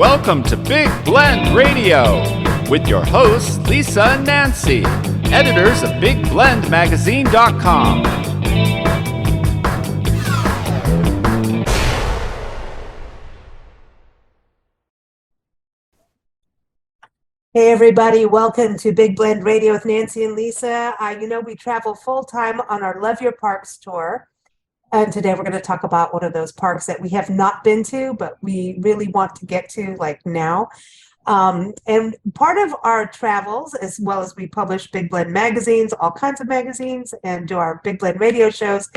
Welcome to Big Blend Radio with your hosts, Lisa and Nancy, editors of BigBlendMagazine.com. Hey everybody, welcome to Big Blend Radio with Nancy and Lisa. We travel full-time on our Love Your Parks tour. And today we're going to talk about one of those parks that we have not been to, but we really want to get to like now. And part of our travels, as well as we publish Big Blend magazines, all kinds of magazines, and do our Big Blend radio shows,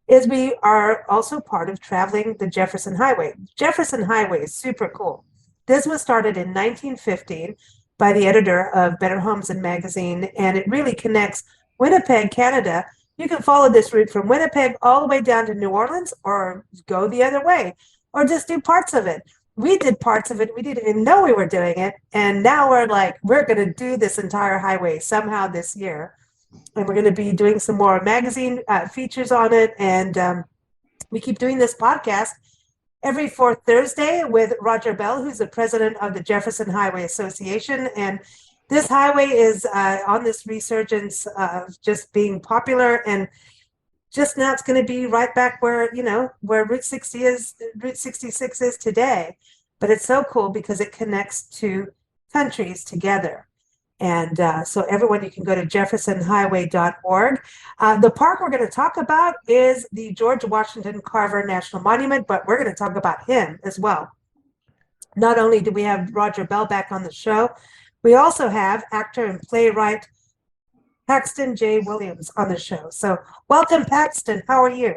is we are also part of traveling the Jefferson Highway. Jefferson Highway is super cool. This was started in 1915 by the editor of Better Homes and Magazine, and it really connects Winnipeg, Canada. You can follow this route from Winnipeg all the way down to New Orleans, or go the other way, or just do parts of it. We did parts of it. We didn't even know we were doing it, and now we're going to do this entire highway somehow this year, and we're going to be doing some more magazine features on it, and we keep doing this podcast every fourth Thursday with Roger Bell, who's the president of the Jefferson Highway Association. And this highway is on this resurgence of just being popular. And just now it's going to be right back where Route 66 is today. But it's so cool because it connects two countries together. And so everyone, you can go to jeffersonhighway.org. The park we're going to talk about is the George Washington Carver National Monument, but we're going to talk about him as well. Not only do we have Roger Bell back on the show, we also have actor and playwright Paxton J. Williams on the show. So welcome, Paxton. How are you?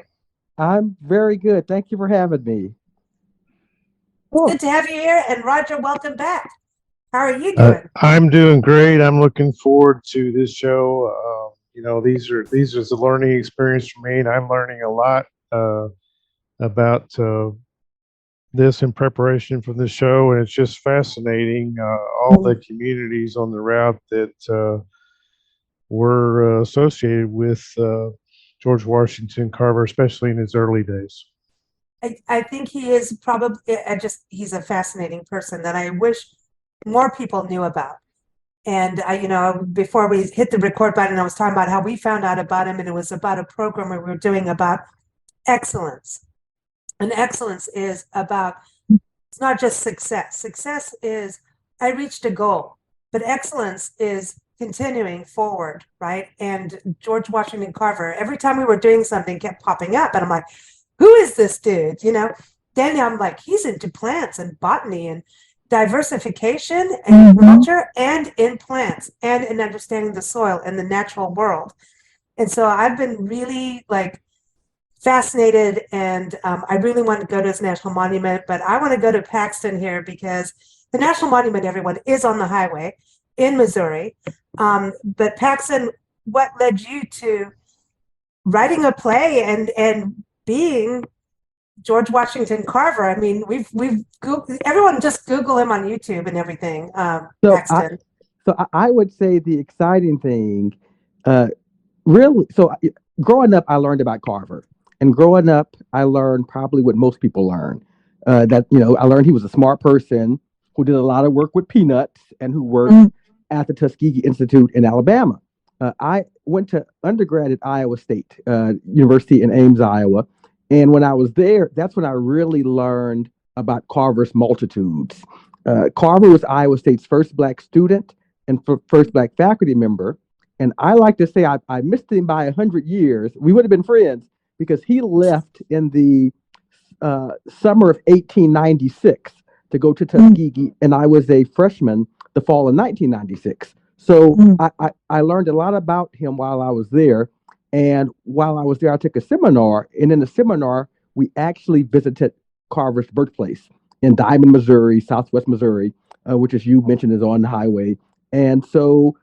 I'm very good. Thank you for having me. Good to have you here. And Roger, welcome back. How are you doing? I'm doing great. I'm looking forward to this show. These are a learning experience for me, and I'm learning a lot about this in preparation for the show. And it's just fascinating, all the communities on the route that were associated with George Washington Carver, especially in his early days. I think he is probably he's a fascinating person that I wish more people knew about. And before we hit the record button, I was talking about how we found out about him, and it was about a program we were doing about excellence. And excellence is about, it's not just success. Success is, I reached a goal, but excellence is continuing forward, right? And George Washington Carver, every time we were doing something, kept popping up, and I'm like, who is this dude? Then I'm like, he's into plants and botany and diversification and culture, and in plants, and in understanding the soil and the natural world. And so I've been really fascinated, and I really want to go to his national monument, but I want to go to Paxton here because the national monument, everyone, is on the highway in Missouri. But Paxton, what led you to writing a play and being George Washington Carver? I mean, we've Googled, everyone just Google him on YouTube and everything. Paxton. I would say the exciting thing, growing up, I learned about Carver, and growing up, I learned probably what most people learn. I learned he was a smart person who did a lot of work with peanuts and who worked at the Tuskegee Institute in Alabama. I went to undergrad at Iowa State University in Ames, Iowa. And when I was there, that's when I really learned about Carver's multitudes. Carver was Iowa State's first Black student and first Black faculty member. And I like to say I missed him by 100 years. We would have been friends because he left in the summer of 1896 to go to Tuskegee, and I was a freshman the fall of 1996. So I learned a lot about him while I was there. And while I was there, I took a seminar, and in the seminar, we actually visited Carver's birthplace in Diamond, Missouri, Southwest Missouri, which, as you mentioned, is on the highway. And so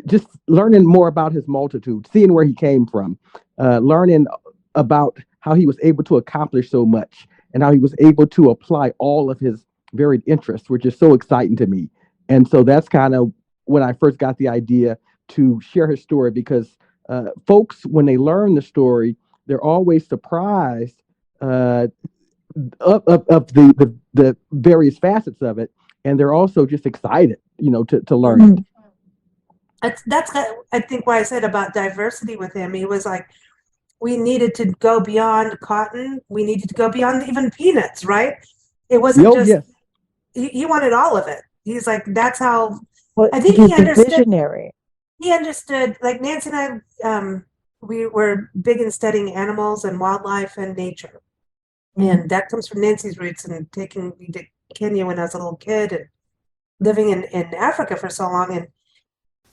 just learning more about his multitude, seeing where he came from, learning about how he was able to accomplish so much and how he was able to apply all of his varied interests, which is so exciting to me. And so that's kind of when I first got the idea to share his story, because folks, when they learn the story, they're always surprised of the various facets of it, and they're also just excited, to learn it. That's I think why I said about diversity with him. He was like, we needed to go beyond cotton. We needed to go beyond even peanuts, right? It wasn't just, Yes. he wanted all of it. He's like, that's how, Well, I think he's he a understood. visionary. He understood, like Nancy and I, we were big in studying animals and wildlife and nature. And that comes from Nancy's roots and we did Kenya when I was a little kid and living in Africa for so long. And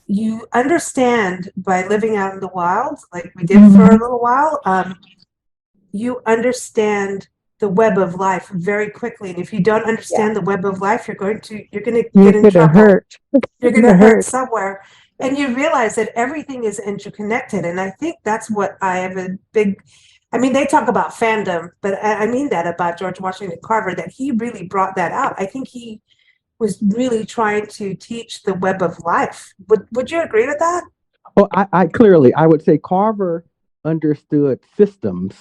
you understand by living out in the wild, like we did for a little while, you understand the web of life very quickly. And if you don't understand the web of life, you're going to get in trouble. Hurt. You're going to hurt somewhere. And you realize that everything is interconnected. And I think that's what I have they talk about fandom, but I mean that about George Washington Carver, that he really brought that out. I think he was really trying to teach the web of life. Would you agree with that? Well, I would say Carver understood systems,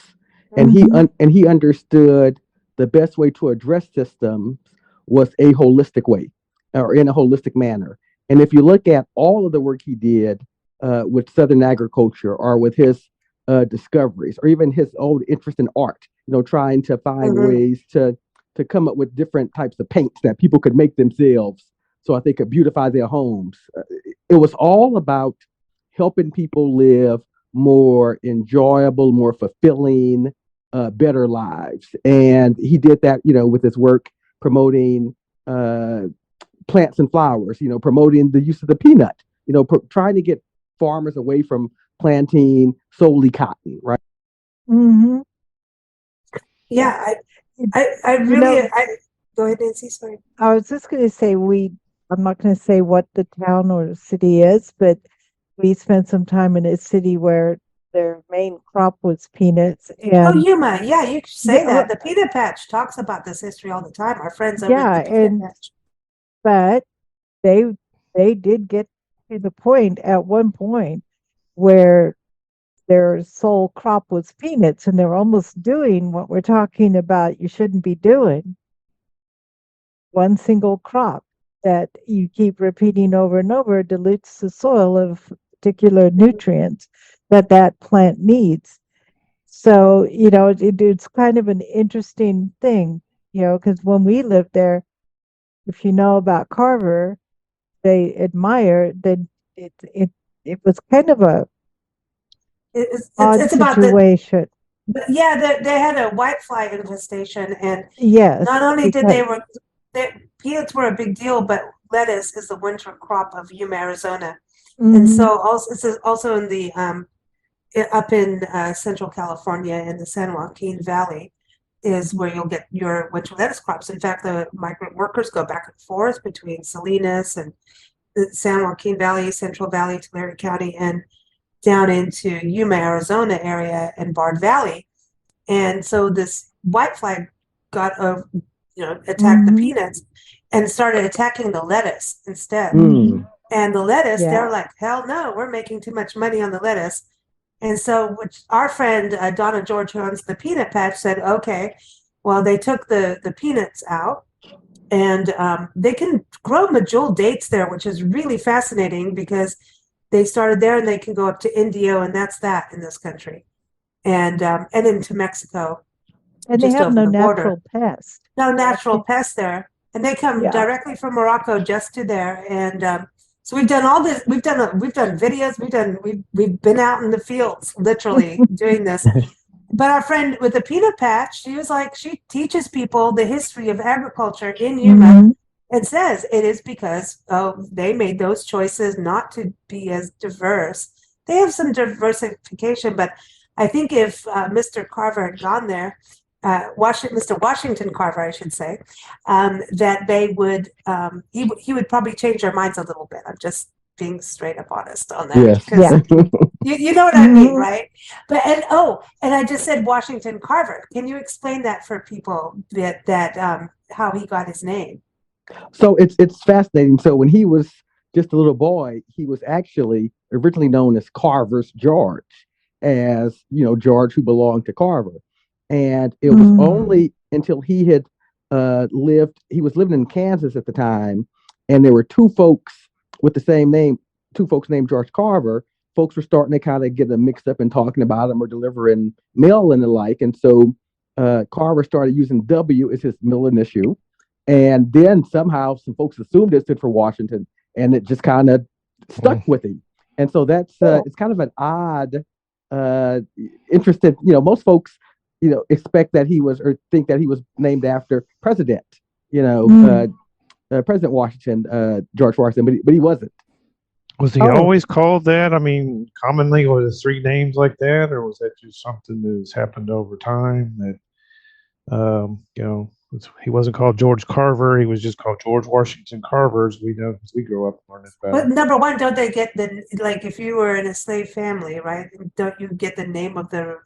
and he understood the best way to address systems was a holistic way, or in a holistic manner. And if you look at all of the work he did with Southern agriculture, or with his discoveries, or even his old interest in art, trying to find ways to come up with different types of paints that people could make themselves so that they could beautify their homes. It was all about helping people live more enjoyable, more fulfilling, better lives. And he did that, with his work promoting plants and flowers, promoting the use of the peanut, trying to get farmers away from planting solely cotton, right? Mm-hmm. Yeah, I really, go ahead, Nancy, sorry. I was just going to say, I'm not going to say what the town or city is, but we spent some time in a city where their main crop was peanuts. And Yuma, yeah, you could say that. The Peanut Patch talks about this history all the time. Our friends over at the Peanut Patch. But they did get to the point at one point where their sole crop was peanuts, and they're almost doing what we're talking about you shouldn't be doing. One single crop that you keep repeating over and over dilutes the soil of particular nutrients that plant needs. So, it's kind of an interesting thing, because when we lived there, if you know about Carver, they admire that it was kind of a odd situation. They had a whitefly infestation, and yes, not only peanuts were a big deal, but lettuce is the winter crop of Yuma, Arizona, and so also in the up in Central California in the San Joaquin Valley is where you'll get your winter lettuce crops. In fact, the migrant workers go back and forth between Salinas and the San Joaquin Valley, Central Valley, Tulare County, and down into Yuma, Arizona area and Bard Valley. And so this whitefly attacked the peanuts and started attacking the lettuce instead. And the lettuce, they're like, hell no, we're making too much money on the lettuce. And so our friend, Donna George, who owns the Peanut Patch, said, okay, well, they took the peanuts out, and they can grow medjool dates there, which is really fascinating because they started there and they can go up to Indio, and that's that in this country, and into Mexico. And they have no natural pests. No natural pests there. And they come directly from Morocco just to there. And so we've done all this. We've done videos. We've been out in the fields, literally doing this. But our friend with the Peanut Patch, she was like, she teaches people the history of agriculture in Yuma, and says it is because they made those choices not to be as diverse. They have some diversification, but I think if Mr. Carver had gone there, Mr. Washington Carver, I should say, that they would, he would probably change their minds a little bit. I'm just being straight up honest on that. Yes. You know what I mean, right? But and I just said Washington Carver. Can you explain that for people that how he got his name? So it's fascinating. So when he was just a little boy, he was actually originally known as Carver's George, as George who belonged to Carver. And it was only until he had he was living in Kansas at the time, and there were two folks with the same name, two folks named George Carver. Folks were starting to kind of get them mixed up and talking about him or delivering mail and the like. And so Carver started using W as his middle initial. And then somehow some folks assumed it stood for Washington, and it just kind of stuck with him. And so that's it's kind of an odd, interesting. Most folks, expect that he was or think that he was named after President, President Washington, George Washington, but he wasn't. Was he always called that? I mean, commonly was it three names like that, or was that just something that's happened over time that, he wasn't called George Carver. He was just called George Washington Carver, as we know, because we grew up learning about But it. number one, don't they get if you were in a slave family, right? Don't you get the name of the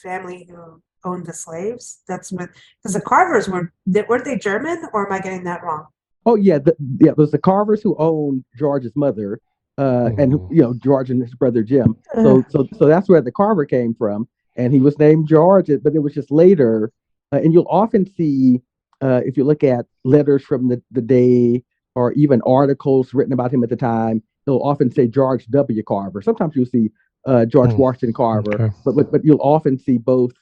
family who owned the slaves? That's because the Carvers weren't they German, or am I getting that wrong? Oh yeah, it was the Carvers who owned George's mother, and George and his brother Jim. So that's where the Carver came from, and he was named George. But it was just later, and you'll often see if you look at letters from the day or even articles written about him at the time, it'll often say George W. Carver. Sometimes you'll see George Washington Carver, but you'll often see both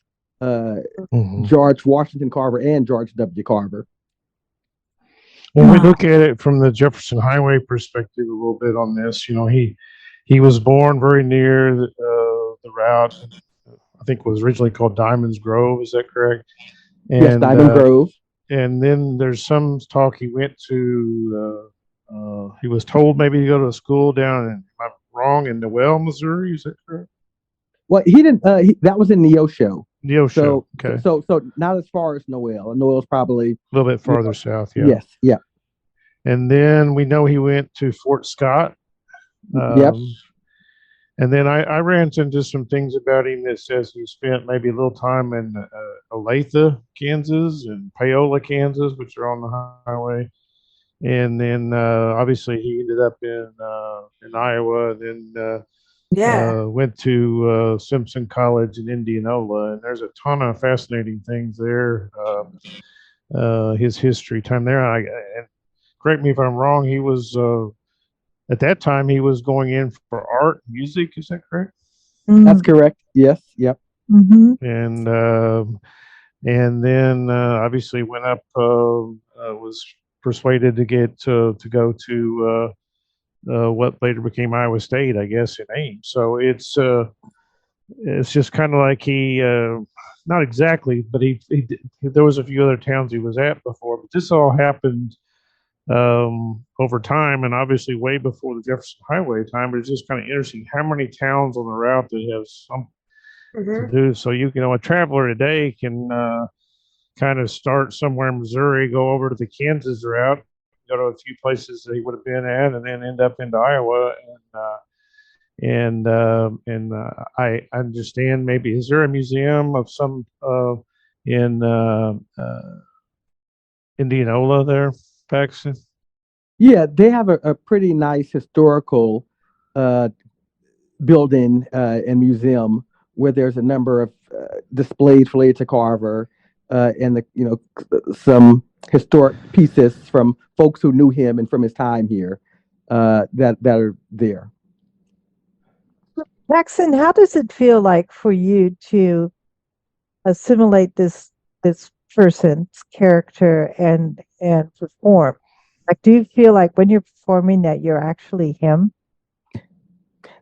George Washington Carver and George W. Carver. When we look at it from the Jefferson Highway perspective a little bit on this, he was born very near the route. I think was originally called Diamond's Grove. Is that correct? And, yes, Diamond Grove. And then there's some talk he went to. He was told maybe to go to a school down in, I'm wrong, in Noel, Missouri. Is that correct? Well, he didn't. That was in Neosho. Neosho. Okay. So not as far as Noel. Noel's probably a little bit farther south. Yeah. Yes. Yeah. And then we know he went to Fort Scott. Yep. And then I ran into some things about him that says he spent maybe a little time in Olathe, Kansas, and Paola, Kansas, which are on the highway. And then obviously he ended up in Iowa, and then went to Simpson College in Indianola. And there's a ton of fascinating things there. His history time there. And correct me if I'm wrong, he was at that time he was going in for art, music. Is that correct? That's correct. Yes. Yep. And then obviously went up. Was persuaded to get to go to what later became Iowa State, I guess, in Ames. So it's just kind of like he, not exactly, but he there was a few other towns he was at before, but this all happened over time, and obviously way before the Jefferson Highway time. But it's just kind of interesting how many towns on the route that have something to do. So a traveler today can kind of start somewhere in Missouri, go over to the Kansas route, go to a few places that he would have been at, and then end up into Iowa. And I understand, maybe, is there a museum of some in Indianola there, Paxton? Yeah, they have a pretty nice historical building and museum where there's a number of displays related to Carver, and some historic pieces from folks who knew him and from his time here that are there. Paxton, how does it feel like for you to assimilate this person's character and perform? Like, do you feel like when you're performing that you're actually him?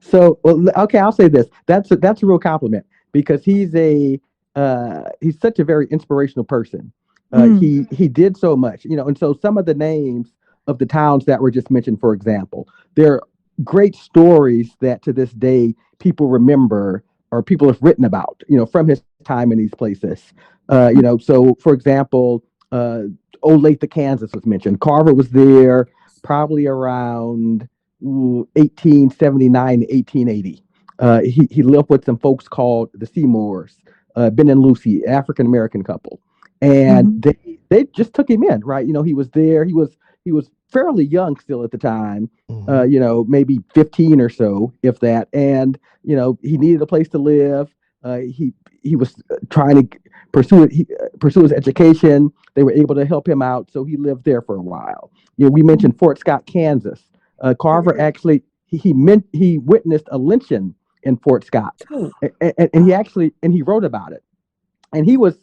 So, okay, I'll say this. That's a real compliment, because he's such a very inspirational person. He did so much, and so some of the names of the towns that were just mentioned, for example, they're great stories that to this day people remember or people have written about, from his time in these places. So for example, Olathe, Kansas was mentioned. Carver was there probably around 1879 to 1880. He lived with some folks called the Seymours, Ben and Lucy, African American couple, and they just took him in, right? He was there. He was fairly young still at the time, maybe 15 or so, if that. And he needed a place to live. He was trying to pursue his education. They were able to help him out, so he lived there for a while. We mentioned Fort Scott, Kansas. Carver actually he witnessed a lynching in Fort Scott, and he wrote about it. And he was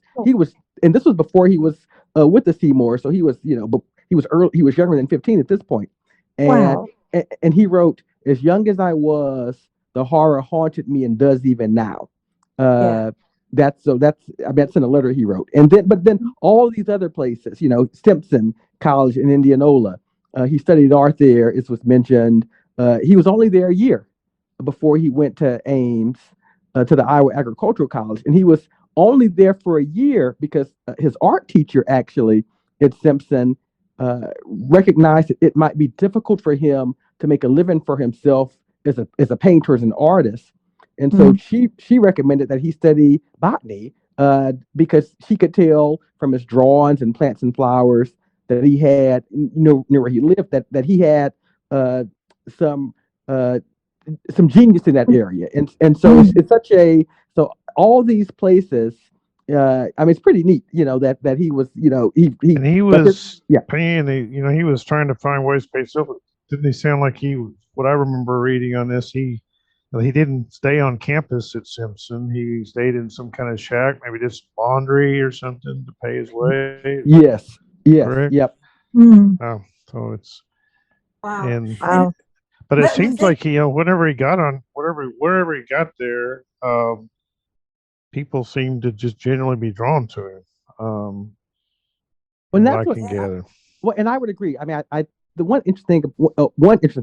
and this was before he was with the Seymour, so he was but he was early. He was younger than 15 at this point, and he wrote, "As young as I was, the horror haunted me and does even now." That's in a letter he wrote, but then all these other places, Simpson College in Indianola, he studied art there. It was mentioned. He was only there a year before he went to Ames, to the Iowa Agricultural College, and he was only there for a year because his art teacher actually at Simpson recognized that it might be difficult for him to make a living for himself as a painter, as an artist. And so she recommended that he study botany because she could tell from his drawings and plants and flowers that he had, near where he lived, that he had some genius in that area. And so it's such so all these places. It's pretty neat, that he was, and he was paying, he was trying to find ways to pay himself. Didn't he sound like what I remember reading on this, he didn't stay on campus at Simpson. He stayed in some kind of shack, maybe just laundry or something to pay his way. Yes. Correct? Yep. Oh, so it's wow. But it seems like whenever he got wherever he got there, people seem to just generally be drawn to him. Well, that's what I can gather. Well, and I would agree. The one interesting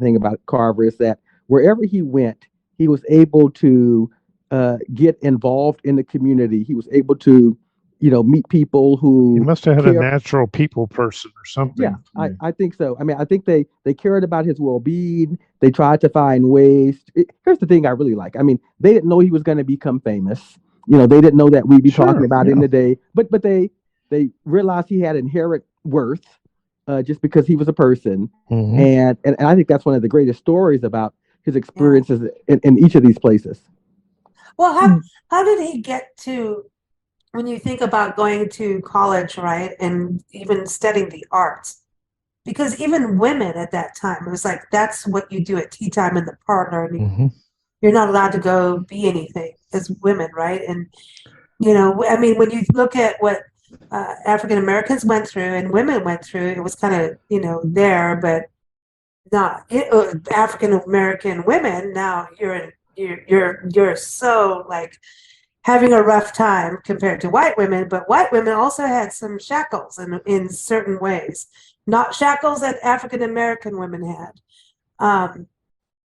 thing about Carver is that wherever he went, he was able to get involved in the community. He was able to, meet people who. He must have had a natural people person or something. Yeah, I think so. I think they cared about his well-being. They tried to find ways. Here's the thing I really like. They didn't know he was going to become famous. They didn't know that we'd be talking about it in the day. But they realized he had inherent worth just because he was a person. And I think that's one of the greatest stories about his experiences in each of these places. Well, how did he get to, when you think about going to college, right, and even studying the arts? Because even women at that time, it was like, that's what you do at tea time in the parlor. And you're not allowed to go be anything as women, right? And, when you look at what African Americans went through and women went through, it was kind of, there, but not African American women. Now you're so like having a rough time compared to white women, but white women also had some shackles in certain ways, not shackles that African American women had.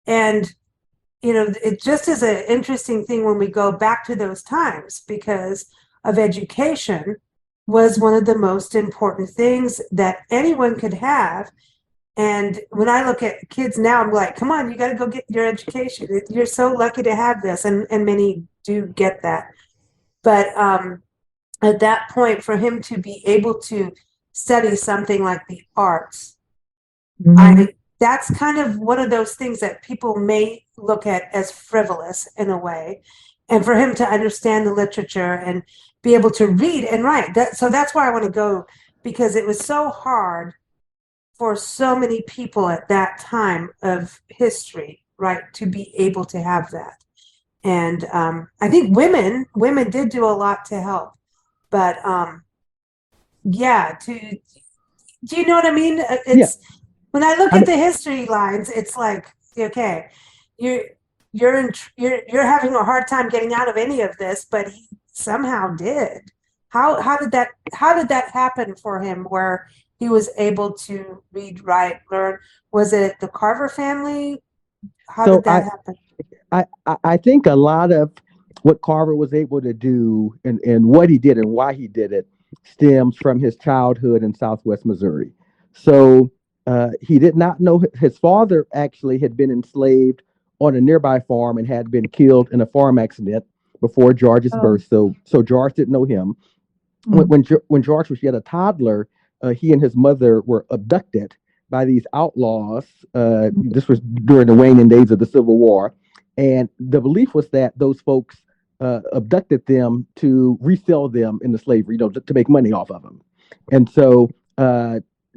And it just is an interesting thing when we go back to those times, because of education was one of the most important things that anyone could have. And when I look at kids now, I'm like, come on, you got to go get your education. You're so lucky to have this. And many do get that. But at that point, for him to be able to study something like the arts, that's kind of one of those things that people may look at as frivolous in a way. And for him to understand the literature and be able to read and write. So that's why I want to go, because it was so hard for so many people at that time of history, right, to be able to have that. And I think women did do a lot to help. But do you know what I mean? When I look at the history lines, it's like, okay, you're having a hard time getting out of any of this, but he somehow did. How did that happen for him, where he was able to read, write, learn? Was it the Carver family? How did that happen? I think a lot of what Carver was able to do and what he did and why he did it stems from his childhood in Southwest Missouri. So he did not know his father actually had been enslaved on a nearby farm and had been killed in a farm accident before George's birth. So George didn't know him. When George was yet a toddler, he and his mother were abducted by these outlaws. This was during the waning days of the Civil War. And the belief was that those folks abducted them to resell them into slavery, to make money off of them. And so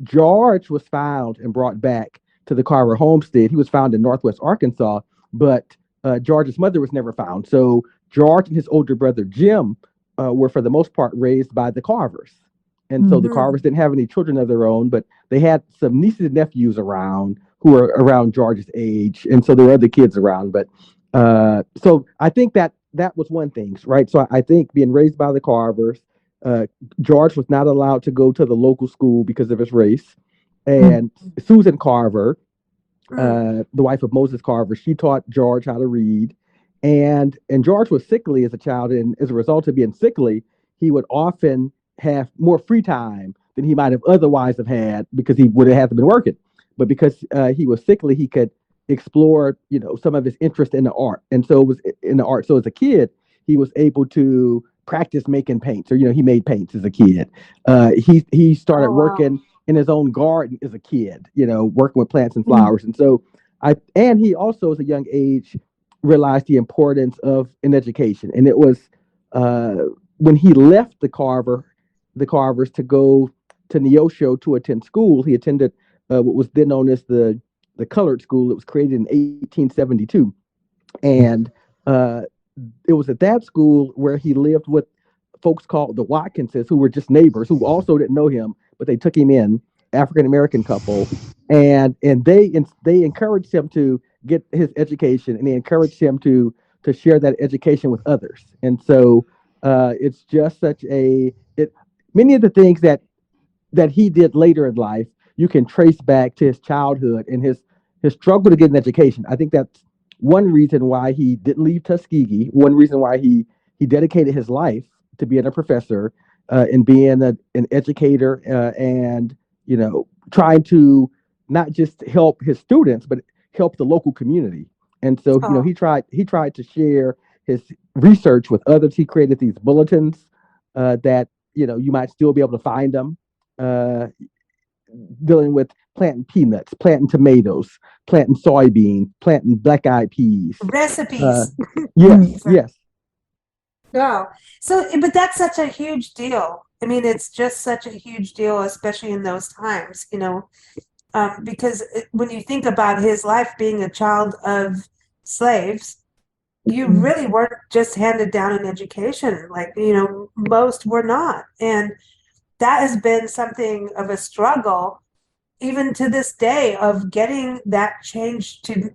George was found and brought back to the Carver homestead. He was found in Northwest Arkansas, but George's mother was never found. So George and his older brother Jim were, for the most part, raised by the Carvers. And so the Carvers didn't have any children of their own, but they had some nieces and nephews around who were around George's age. And so there were other kids around. But so I think that was one thing, right? So I think being raised by the Carvers, George was not allowed to go to the local school because of his race. And Susan Carver, the wife of Moses Carver, she taught George how to read. And George was sickly as a child. And as a result of being sickly, he would often have more free time than he might have otherwise have had because he would have had to been working. But because he was sickly, he could explore, some of his interest in the art. And so it was in the art. So as a kid, he was able to practice making paints, or, he made paints as a kid. He started working in his own garden as a kid, working with plants and flowers. And so and he also, as a young age, realized the importance of an education. And it was when he left the Carvers to go to Neosho to attend school. He attended what was then known as the Colored School. It was created in 1872. And it was at that school where he lived with folks called the Watkinses, who were just neighbors, who also didn't know him, but they took him in, African-American couple. And they encouraged him to get his education, and they encouraged him to share that education with others. And so it's just many of the things that he did later in life, you can trace back to his childhood and his struggle to get an education. I think that's one reason why he didn't leave Tuskegee, one reason why he dedicated his life to being a professor and being an educator and, trying to not just help his students, but help the local community. And so, he tried to share his research with others. He created these bulletins that, you might still be able to find them, dealing with planting peanuts, planting tomatoes, planting soybeans, planting black-eyed peas. Recipes. Yes. No. So, but that's such a huge deal. I mean, it's just such a huge deal, especially in those times, because when you think about his life being a child of slaves, you really weren't just handed down an education. Like, most were not. And that has been something of a struggle, even to this day, of getting that change to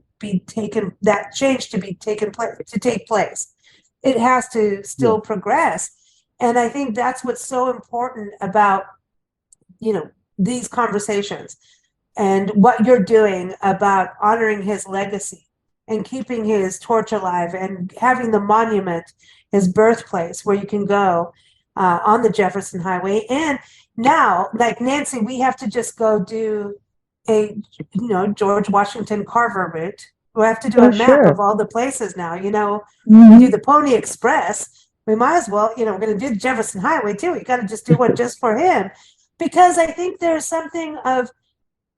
take place. It has to still progress. And I think that's what's so important about, these conversations and what you're doing about honoring his legacy and keeping his torch alive and having the monument, his birthplace, where you can go on the Jefferson Highway. And now, like Nancy, we have to just go do a, George Washington Carver route. We have to do a map of all the places now, we do the Pony Express. We might as well, we're going to do the Jefferson Highway too. You got to just do one just for him, because I think there's something of,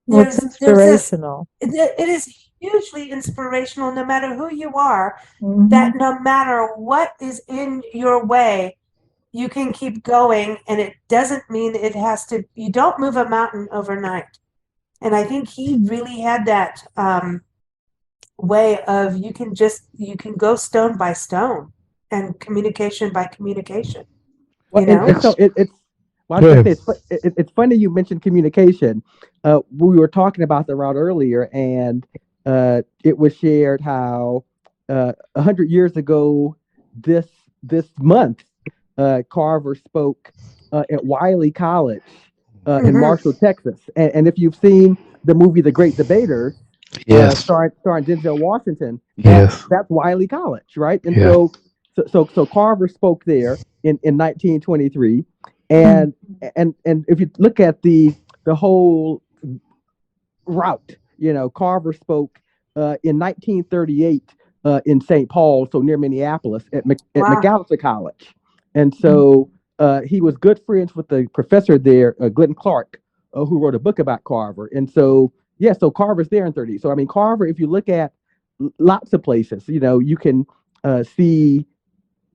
it's inspirational. It is hugely inspirational, no matter who you are, that no matter what is in your way, you can keep going. And it doesn't mean you don't move a mountain overnight. And I think he really had that way of, you can go stone by stone and communication by communication. It's funny you mentioned communication. We were talking about the route earlier, and it was shared how 100 years ago this month, Carver spoke at Wiley College in Marshall, Texas. And if you've seen the movie The Great Debater, starring Denzel Washington, that's Wiley College, right? And so Carver spoke there in 1923. And if you look at the whole route, Carver spoke in 1938 in St. Paul, so near Minneapolis, at Macalester College. And so he was good friends with the professor there, Glenn Clark, who wrote a book about Carver. And so, so Carver's there in 30. So, I mean, Carver, if you look at lots of places, you can see,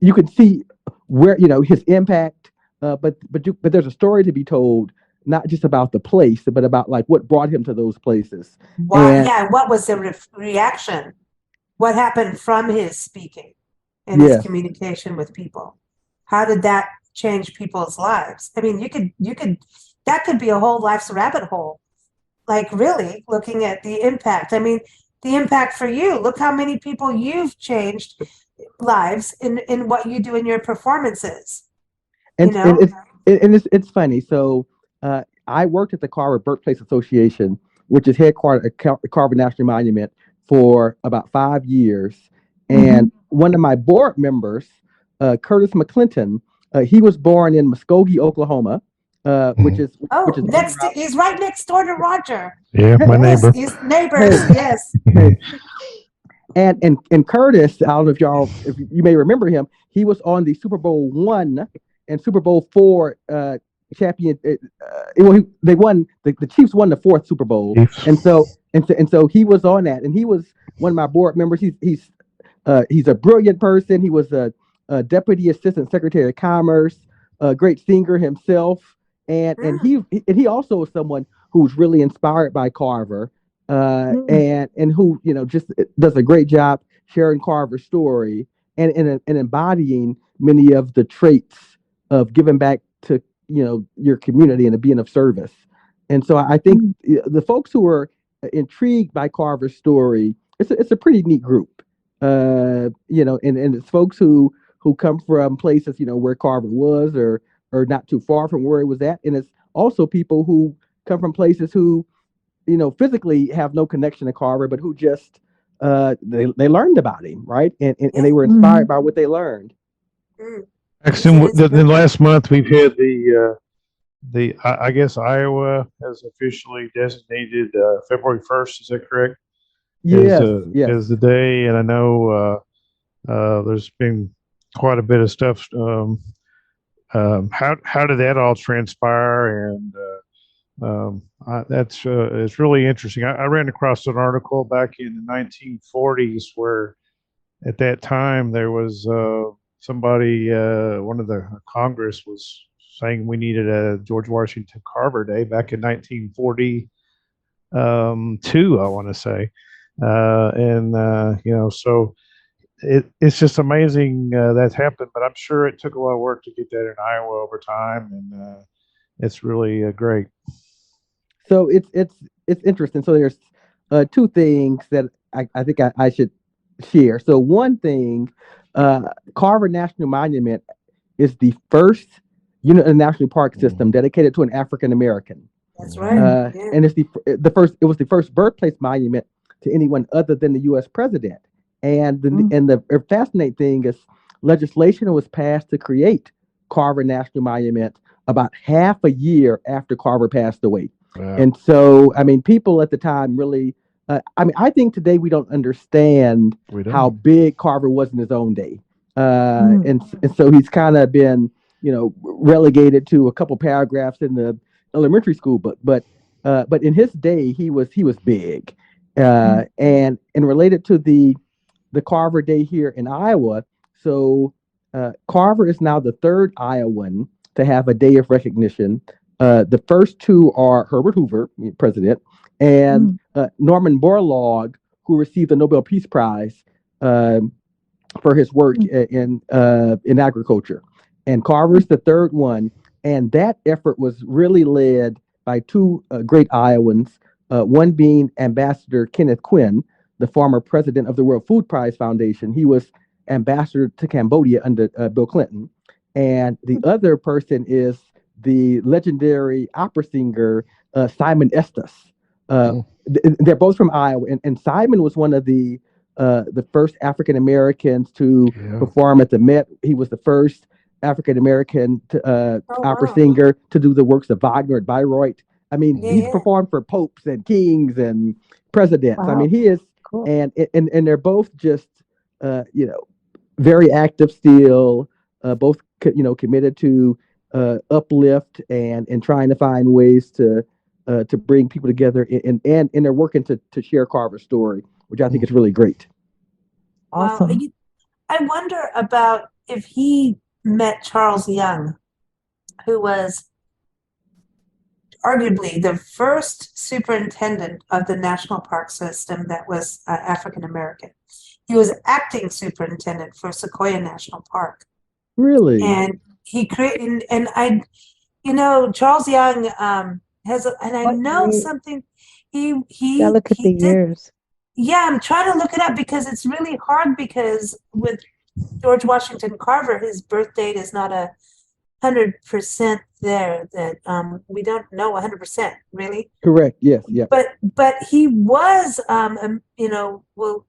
you can see where his impact. But there's a story to be told, not just about the place, but about like what brought him to those places. Why? Yeah. What was the reaction? What happened from his speaking and his communication with people? How did that change people's lives? I mean, that could be a whole life's rabbit hole. Like really looking at the impact. I mean, the impact for you. Look how many people you've changed lives in what you do in your performances. And it's funny. So I worked at the Carver Birthplace Association, which is headquartered at Carver National Monument, for about 5 years. And one of my board members, Curtis McClinton, he was born in Muskogee, Oklahoma, which is he's right next door to Roger. Yeah, my neighbor. He's neighbors. Yes. And Curtis, I don't know if you may remember him. He was on the Super Bowl I and Super Bowl IV champion. They won. The Chiefs won the fourth Super Bowl, and so he was on that, and he was one of my board members. He's a brilliant person. He was a deputy assistant secretary of commerce, a great singer himself, and he also is someone who's really inspired by Carver, and who just does a great job sharing Carver's story and embodying many of the traits of giving back to your community and being of service. And so I think the folks who are intrigued by Carver's story, it's a pretty neat group. And it's folks who come from places where Carver was or not too far from where he was at, and it's also people who come from places who physically have no connection to Carver, but who just they learned about him, right? And they were inspired by what they learned. Actually, the last month we've had I guess Iowa has officially designated February 1st. Is that correct? Yes. As the day, and I know there's been quite a bit of stuff. How did that all transpire? And it's really interesting. I ran across an article back in the 1940s where, at that time, there was somebody, one of the Congress was saying we needed a George Washington Carver Day back in 1942, I want to say, so it's just amazing that's happened. But I'm sure it took a lot of work to get that in Iowa over time, and it's really great. So it's interesting. So there's two things that I think I should share. So one thing, Carver National Monument is the first unit of the national park system dedicated to an African American. That's right. And it's the first. It was the first birthplace monument to anyone other than the U.S. president. And the fascinating thing is, legislation was passed to create Carver National Monument about half a year after Carver passed away. Wow. And so, I mean, people at the time really. I think today we don't understand how big Carver was in his own day. And so he's kind of been, relegated to a couple paragraphs in the elementary school book. But in his day, he was big. And related to the Carver Day here in Iowa, so Carver is now the third Iowan to have a day of recognition. The first two are Herbert Hoover, president, and Norman Borlaug, who received the Nobel Peace Prize for his work in agriculture. And Carver's the third one, and that effort was really led by two great Iowans, one being Ambassador Kenneth Quinn, the former president of the World Food Prize Foundation. He was ambassador to Cambodia under Bill Clinton. And the other person is the legendary opera singer Simon Estes. They're both from Iowa, and Simon was one of the first African Americans to perform at the Met. He was the first African American opera singer to do the works of Wagner at Bayreuth. I mean, he's performed for popes and kings and presidents. Wow. I mean, he is, cool. and they're both just very active still, both committed to uplift and trying to find ways to bring people together, and they're working to share Carver's story, which I think is really great. Awesome. I wonder about if he met Charles Young, who was arguably the first superintendent of the national park system that was African American. He was acting superintendent for Sequoia National Park. Really? And he created, and I, Charles Young has, and I know something. Yeah, look at the years. Yeah, I'm trying to look it up because it's really hard because with George Washington Carver, his birth date is not 100% there. That we don't know 100% really. Correct. Yes. Yeah. But he was, well,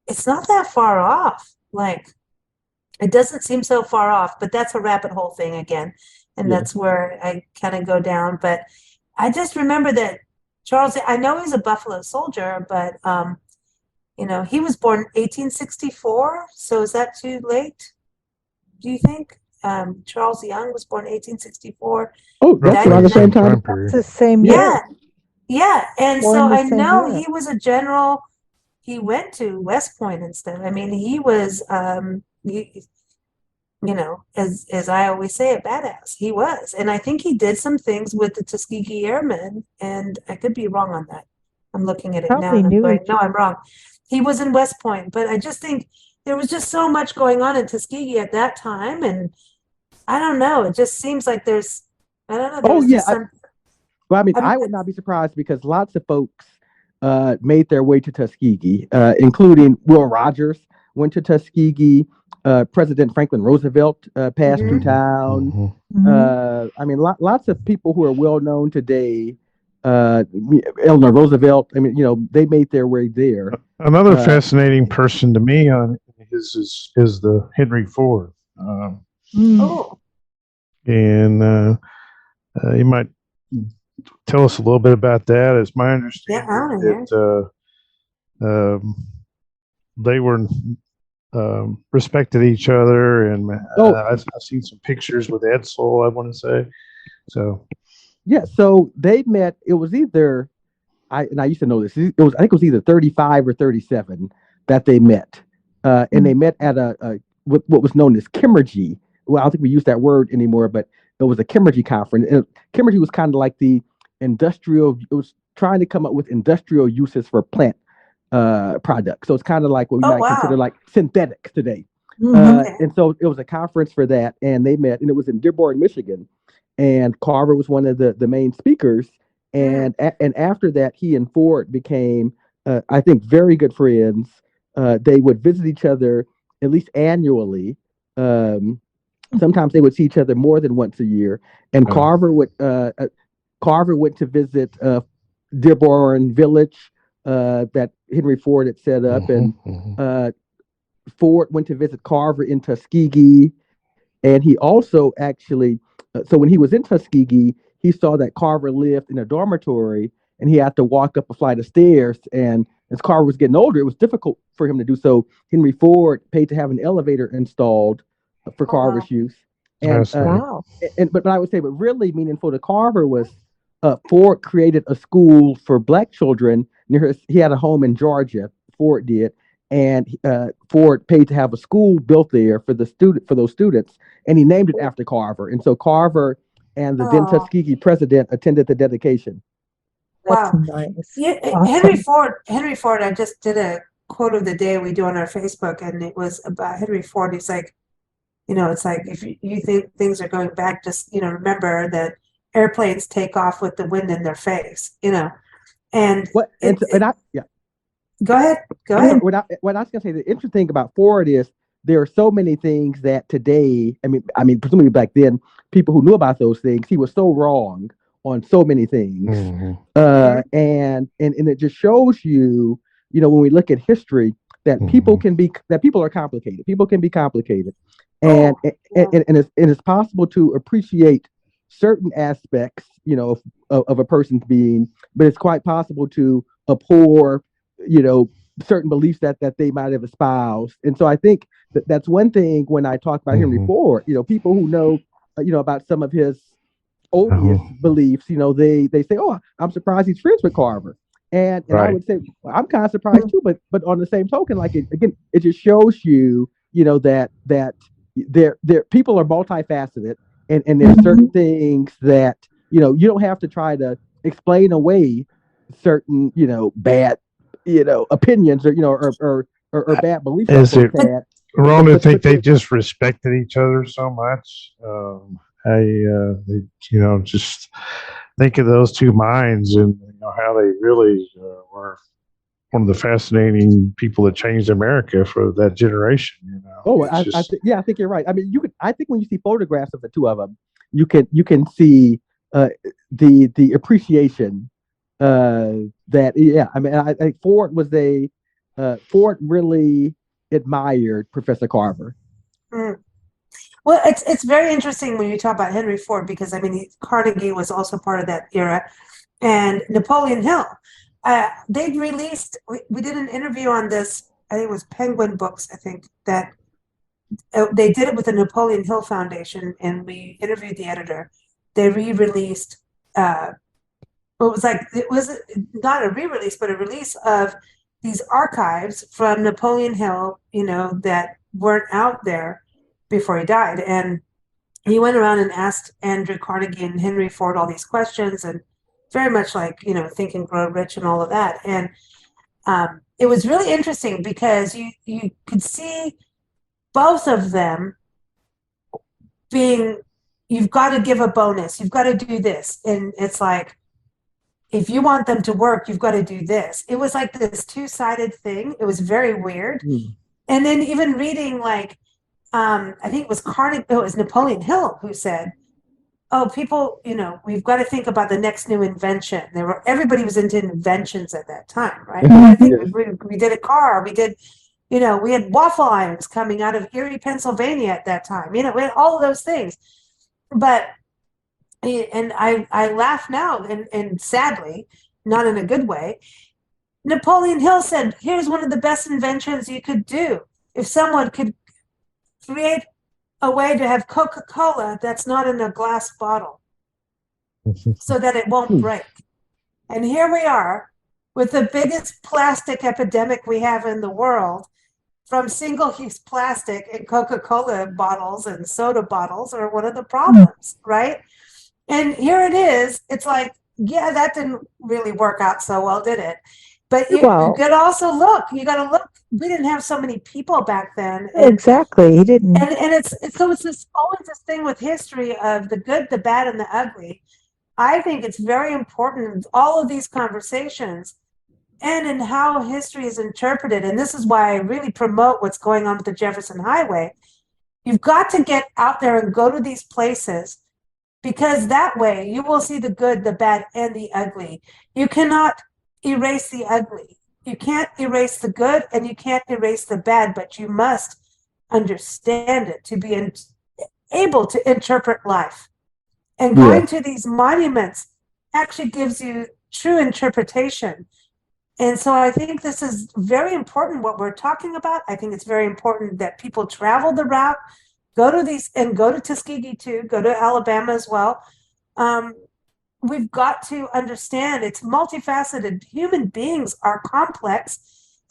it's not that far off. Like, it doesn't seem so far off, but that's a rabbit hole thing again. And that's where I kind of go down. But I just remember that Charles, I know he's a Buffalo Soldier, but, he was born 1864. So is that too late? Do you think? Charles Young was born 1864. Oh, that's around the same time. It's the same year. Yeah. And Born so the I same know year. he was a general. He went to West Point and stuff. I mean, he was, as I always say, a badass. He was. And I think he did some things with the Tuskegee Airmen, and I could be wrong on that. I'm looking at it now Probably and I'm knew going, each no, I'm wrong. He was in West Point, but I just think there was just so much going on in Tuskegee at that time. And I don't know. It just seems like I don't know. There was just some, Well, I would not be surprised because lots of folks made their way to Tuskegee, including Will Rogers went to Tuskegee. President Franklin Roosevelt passed through town. Lots of people who are well known today. Eleanor Roosevelt. They made their way there. Another fascinating person to me on is the Henry Ford. oh, And you might tell us a little bit about that. It's my understanding that they were respected each other, and I've seen some pictures with Edsel, I want to say. So yeah, so they met. It was either I used to know this. I think it was either 35 or 37 that they met, and they met at what was known as Kimmergy. Well, I don't think we use that word anymore, but it was a Kimmergy conference. And Kimmergy was kind of like the industrial. It was trying to come up with industrial uses for plant products. So it's kind of like what we might consider like synthetics today. And so it was a conference for that, and they met, and it was in Dearborn, Michigan. And Carver was one of the main speakers. And and after that, he and Ford became, I think, very good friends. They would visit each other at least annually. Sometimes they would see each other more than once a year. And Carver went to visit Dearborn Village that Henry Ford had set up, and Ford went to visit Carver in Tuskegee. And he also actually, so when he was in Tuskegee, he saw that Carver lived in a dormitory, and he had to walk up a flight of stairs. And as Carver was getting older, it was difficult for him to do so. Henry Ford paid to have an elevator installed for Carver's use. And but I would say, but really meaningful to Carver was Ford created a school for Black children near he had a home in Georgia. Ford did, and Ford paid to have a school built there for those students, and he named it after Carver. And so Carver and the then Tuskegee president attended the dedication. Wow. That's nice. Yeah, Awesome. Henry Ford, I just did a quote of the day we do on our Facebook, and it was about Henry Ford. He's like, it's like, if you think things are going back, just, remember that airplanes take off with the wind in their face, and go ahead. What I was going to say, the interesting thing about Ford is there are so many things that today, I mean, presumably back then, people who knew about those things, he was so wrong on so many things. And it just shows you, when we look at history, that people are complicated. People can be complicated. And it's possible to appreciate certain aspects, of a person's being, but it's quite possible to abhor, certain beliefs that they might have espoused. And so I think that's one thing when I talk about Henry Ford, people who know, about some of his odious beliefs, they say, oh, I'm surprised he's friends with Carver. And I would say, well, I'm kind of surprised too, but on the same token, like it just shows you, that they're people are multifaceted, and there's certain things that you don't have to try to explain away certain bad opinions or bad beliefs some Is it folks had. wrong to think they But just respected each other so much? They, just think of those two minds and how they really were one of the fascinating people that changed America for that generation. oh, It's just I think you're right. I mean, I think when you see photographs of the two of them, you can see uh, the appreciation that I mean, I think Ford really admired Professor Carver. Mm. Well, it's very interesting when you talk about Henry Ford because I mean Carnegie was also part of that era, and Napoleon Hill. They released. We did an interview on this. I think it was Penguin Books. I think that they did it with the Napoleon Hill Foundation, and we interviewed the editor. They re-released. It was not a re-release, but a release of these archives from Napoleon Hill. That weren't out there before he died, and he went around and asked Andrew Carnegie and Henry Ford all these questions, and very much like Think and Grow Rich and all of that. And it was really interesting because you could see both of them being, you've got to give a bonus, you've got to do this, and it's like, if you want them to work, you've got to do this. It was like this two-sided thing. It was very weird. And then even reading like I think it was Napoleon Hill who said, "Oh, people, we've got to think about the next new invention." Everybody was into inventions at that time, right? I think we did a car, we did, we had waffle irons coming out of Erie, Pennsylvania at that time. We had all of those things. But and I laugh now, and sadly, not in a good way. Napoleon Hill said, "Here's one of the best inventions you could do. If someone could create a way to have Coca-Cola that's not in a glass bottle so that it won't break." And here we are with the biggest plastic epidemic we have in the world, from single-use plastic, and Coca-Cola bottles and soda bottles are one of the problems, right? And here it is. It's like, yeah, that didn't really work out so well, did it? But you could also look. You got to look. We didn't have so many people back then. Exactly, he didn't. And it's always this thing with history of the good, the bad, and the ugly. I think it's very important in all of these conversations and in how history is interpreted. And this is why I really promote what's going on with the Jefferson Highway. You've got to get out there and go to these places, because that way you will see the good, the bad, and the ugly. You cannot erase the ugly. You can't erase the good, and you can't erase the bad, but you must understand it to be able to interpret life. And going to these monuments actually gives you true interpretation. And so I think this is very important what we're talking about. I think it's very important that people travel the route, go to Tuskegee too, go to Alabama as well. We've got to understand it's multifaceted. Human beings are complex,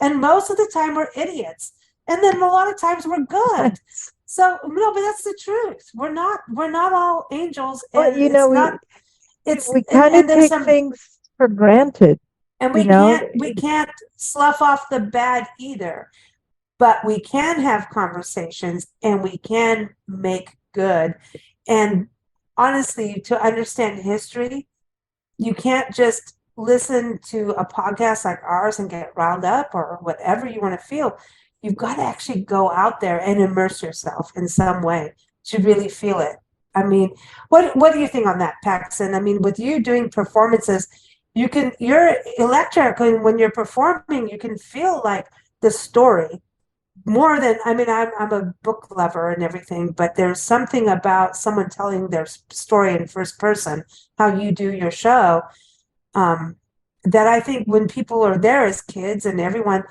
and most of the time we're idiots. And then a lot of times we're good. So no, but that's the truth. We're not all angels. And well, we kind of take things for granted. And we can't slough off the bad either. But we can have conversations, and we can make good. And honestly, to understand history, you can't just listen to a podcast like ours and get riled up or whatever you want to feel. You've got to actually go out there and immerse yourself in some way to really feel it. I mean, what do you think on that, Paxton? I mean, with you doing performances, you're electric, and when you're performing, you can feel like the story more than, I mean, I'm a book lover and everything, but there's something about someone telling their story in first person, how you do your show, that I think when people are there as kids and everyone,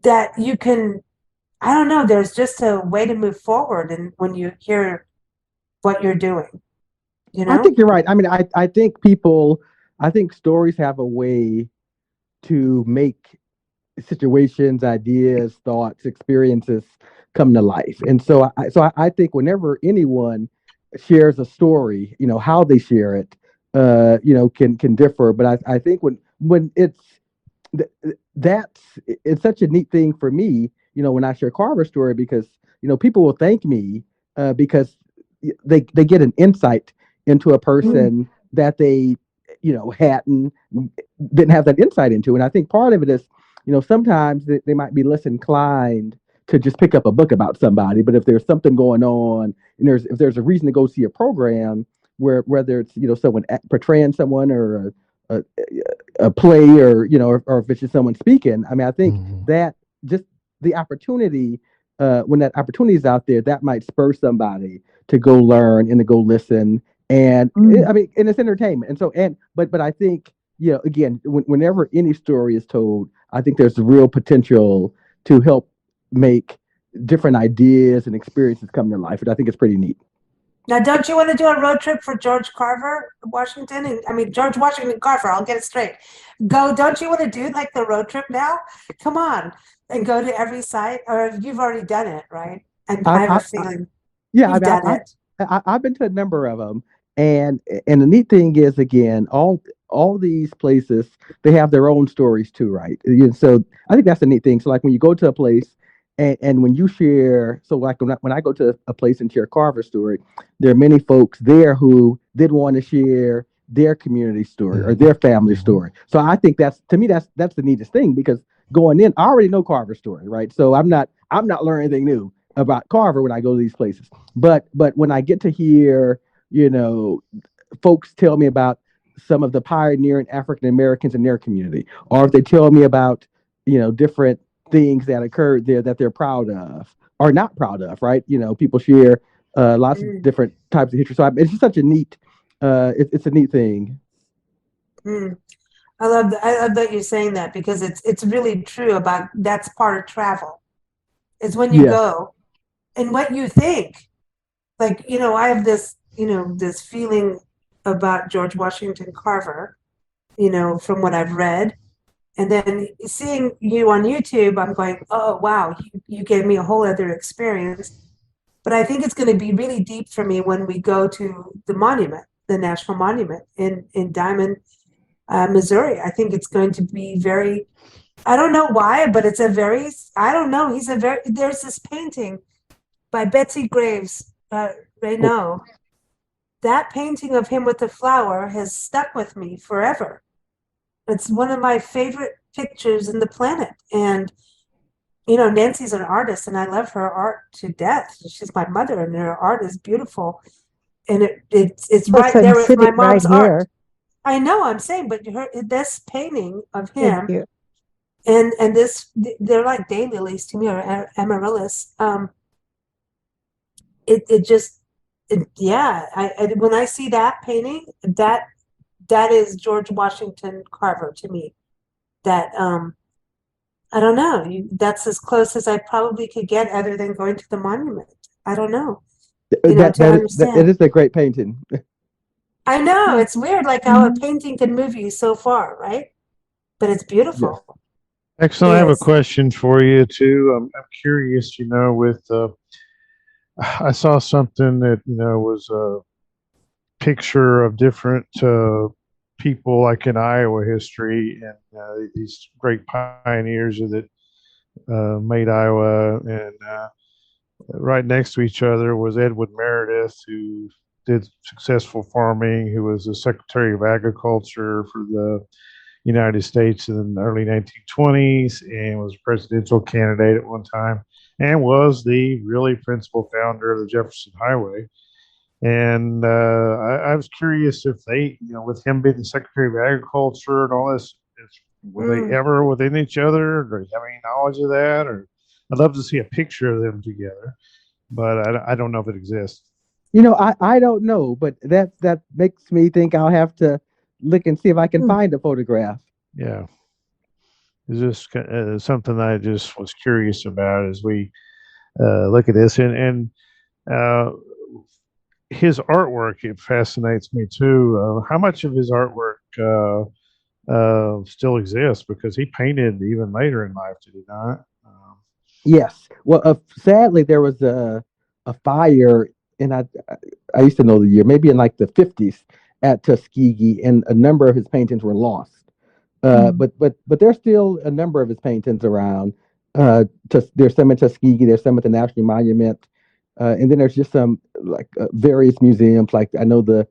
that you can, I don't know, there's just a way to move forward. And when you hear what you're doing, I think you're right. I mean, I think stories have a way to make situations, ideas, thoughts, experiences come to life. And so I think whenever anyone shares a story, how they share it, can differ. But I think when that's it's such a neat thing for me, when I share Carver's story, because people will thank me because they get an insight into a Mm. person that they hadn't didn't have that insight into. And I think part of it is, sometimes they might be less inclined to just pick up a book about somebody, but if there's something going on and if there's a reason to go see a program where whether it's someone portraying someone or a, a play, or or if it's just someone speaking. I mean, I think Mhm. that just the opportunity, when that opportunity is out there, that might spur somebody to go learn and to go listen. And Mm. I mean, and it's entertainment. And so, but I think, again, whenever any story is told, I think there's real potential to help make different ideas and experiences come to life. And I think it's pretty neat. Now, don't you want to do a road trip for George Carver, Washington? And I mean, George Washington Carver, I'll get it straight. Don't you want to do like the road trip now? Come on and go to every site, or you've already done it, right? And I, I have I, a feeling Yeah, I you've mean, done it. I've been to a number of them, and the neat thing is, again, all these places, they have their own stories too, right? So I think that's the neat thing. So like when you go to a place, and when you share, so like when I go to a place and share Carver's story, there are many folks there who did want to share their community story or their family Mhm. story. So I think that's, to me, that's the neatest thing, because going in, I already know Carver's story, right? So I'm not learning anything new about Carver when I go to these places. But when I get to hear, you know, folks tell me about some of the pioneering African Americans in their community, or if they tell me about, different things that occurred there that they're proud of or not proud of, right? People share lots of Mm, different types of history. So it's just such a neat, it's a neat thing. mm. I love that you're saying that, because it's really true about that's part of travel. Is when you Yes. go and what you think. Like, I have this feeling about George Washington Carver, from what I've read. And then seeing you on YouTube, I'm going, oh, wow, you gave me a whole other experience. But I think it's going to be really deep for me when we go to the monument, the National Monument in Diamond, Missouri. I think it's going to be very, I don't know why, but it's a very, I don't know. There's this painting by Betsy Graves, Oh, Reynaud. That painting of him with the flower has stuck with me forever. It's one of my favorite pictures in the planet. And, Nancy's an artist and I love her art to death. She's my mother and her art is beautiful. And it's Plus, right I'm there with my sitting right mom's art. here. I know, I'm saying, but this painting of Thank him you. and this, they're like daylilies to me, or amaryllis. It just, yeah, when I see that painting, that is George Washington Carver to me. That I don't know. That's as close as I probably could get, other than going to the monument. I don't know, that to it understand. is a great painting. I know Mm. it's weird, like how a Mhm. painting can move you so far, right? But it's Yes. beautiful. It Excellent. I have a is. question for you too. I'm curious, with I saw something that, was a picture of different people like in Iowa history, and these great pioneers that made Iowa. And right next to each other was Edward Meredith, who did successful farming, who was the Secretary of Agriculture for the United States in the early 1920s and was a presidential candidate at one time, and was the really principal founder of the Jefferson Highway. And I was curious if they, with him being the Secretary of Agriculture and all this, were they Mm. ever within each other? Or do you have any knowledge of that? Or I'd love to see a picture of them together, but I don't know if it exists. I don't know, but that makes me think I'll have to look and see if I can Mm. find a photograph. Yeah, it's just something I just was curious about as we look at this. And uh, his artwork, it fascinates me too. How much of his artwork still exists because he painted even later in life, did he not? Yes. Well, sadly, there was a fire, and I used to know the year, maybe in like the 50s at Tuskegee, and a number of his paintings were lost. But there's still a number of his paintings around. There's some in Tuskegee, there's some at the National Monument, and then there's just some like various museums. Like I know the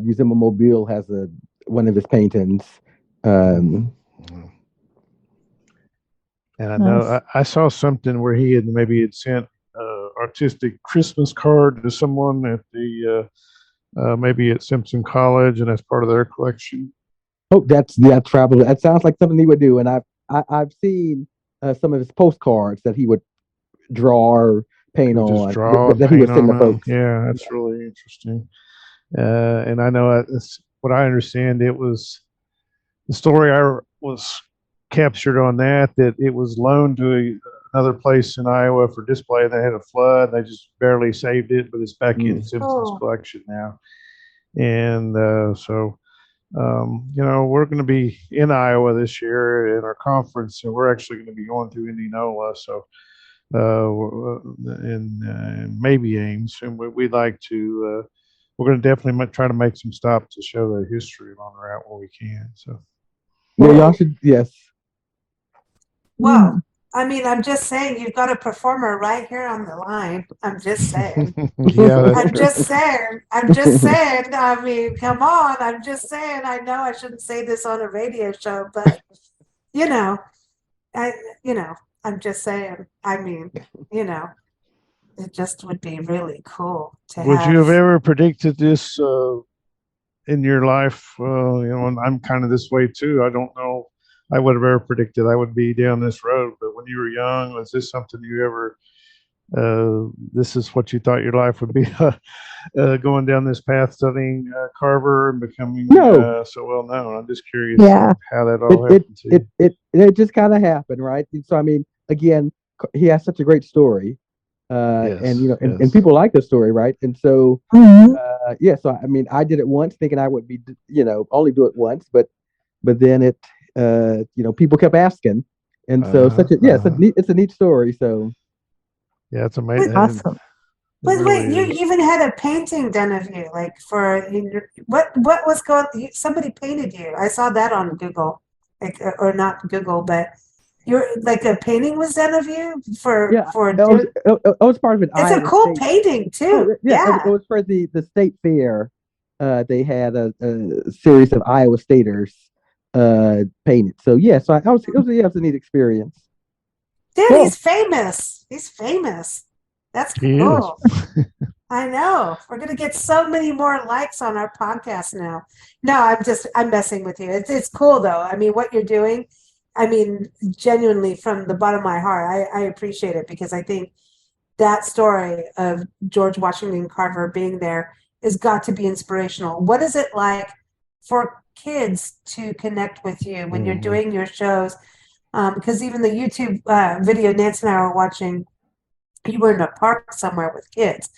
Museum of Mobile has one of his paintings. Um, And I know I saw something where he had sent artistic Christmas card to someone at the maybe at Simpson College, and that's part of their collection. Oh, that's probably that sounds like something he would do. And I've seen some of his postcards that he would draw or paint Just on draw and that he would paint send on to them. folks. Yeah, that's really interesting. And I know that's what I understand. It was the story I was captured on that it was loaned to another place in Iowa for display. They had a flood. They just barely saved it, but it's back in Simpson's collection now. And we're going to be in Iowa this year in our conference, and we're actually going to be going to Indianola. So, and maybe Ames, and we'd like to. We're going to definitely try to make some stops to show the history along the route where we can. So, yeah, y'all should. Yes. Well, I mean, I'm just saying, you've got a performer right here on the line. I'm just saying. yeah, I'm just saying. I'm just saying. I mean, come on. I'm just saying. I know I shouldn't say this on a radio show, but you know, I'm just saying. I mean, it just would be really cool to would you have have. ever predicted this in your life? And I'm kind of this way too. I don't know. I would have ever predicted I would be down this road. But when you were young, was this something you ever? This is what you thought your life would be, going down this path, studying Carver and becoming so well known. I'm just curious how that all happened to you. It just kind of happened, right? So I mean, again, he has such a great story, and people like the story, right? And so so I mean, I did it once, thinking I would be, only do it once, but then it, people kept asking, and so it's a neat story. So yeah, it's amazing. Awesome. But wait, you even had a painting done of you, like what was somebody painted you. I saw that on Google, like, or not Google, but you're like a painting was done of you it was part of an. It's a cool painting too. It was for the state fair. They had a series of Iowa Staters painted. So so it was a neat experience. Dude, he's famous. He's famous. That's cool. I know. We're gonna get so many more likes on our podcast now. No, I'm messing with you. It's cool though. I mean, what you're doing, I mean, genuinely from the bottom of my heart, I appreciate it, because I think that story of George Washington Carver being there has got to be inspirational. What is it like for kids to connect with you when you're doing your shows? Because even the YouTube video Nancy and I were watching, you were in a park somewhere with kids.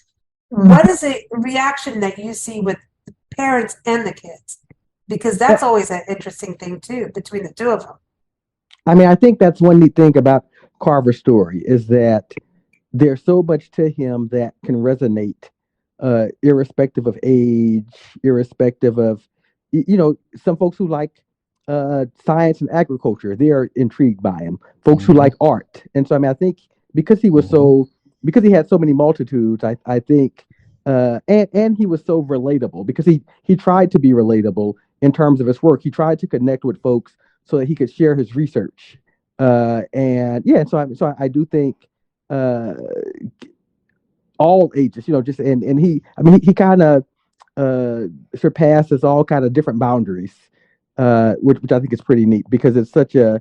What is the reaction that you see with the parents and the kids? Because that's always an interesting thing too, between the two of them. I mean, I think that's one neat thing about Carver's story is that there's so much to him that can resonate, irrespective of age, irrespective of, some folks who like science and agriculture, they are intrigued by him. Folks who like art. And so, I mean, I think because he was because he had so many multitudes, I think, and he was so relatable, because he tried to be relatable in terms of his work. He tried to connect with folks so that he could share his research. So I do think all ages, and he kind of surpasses all kind of different boundaries, which I think is pretty neat, because it's such a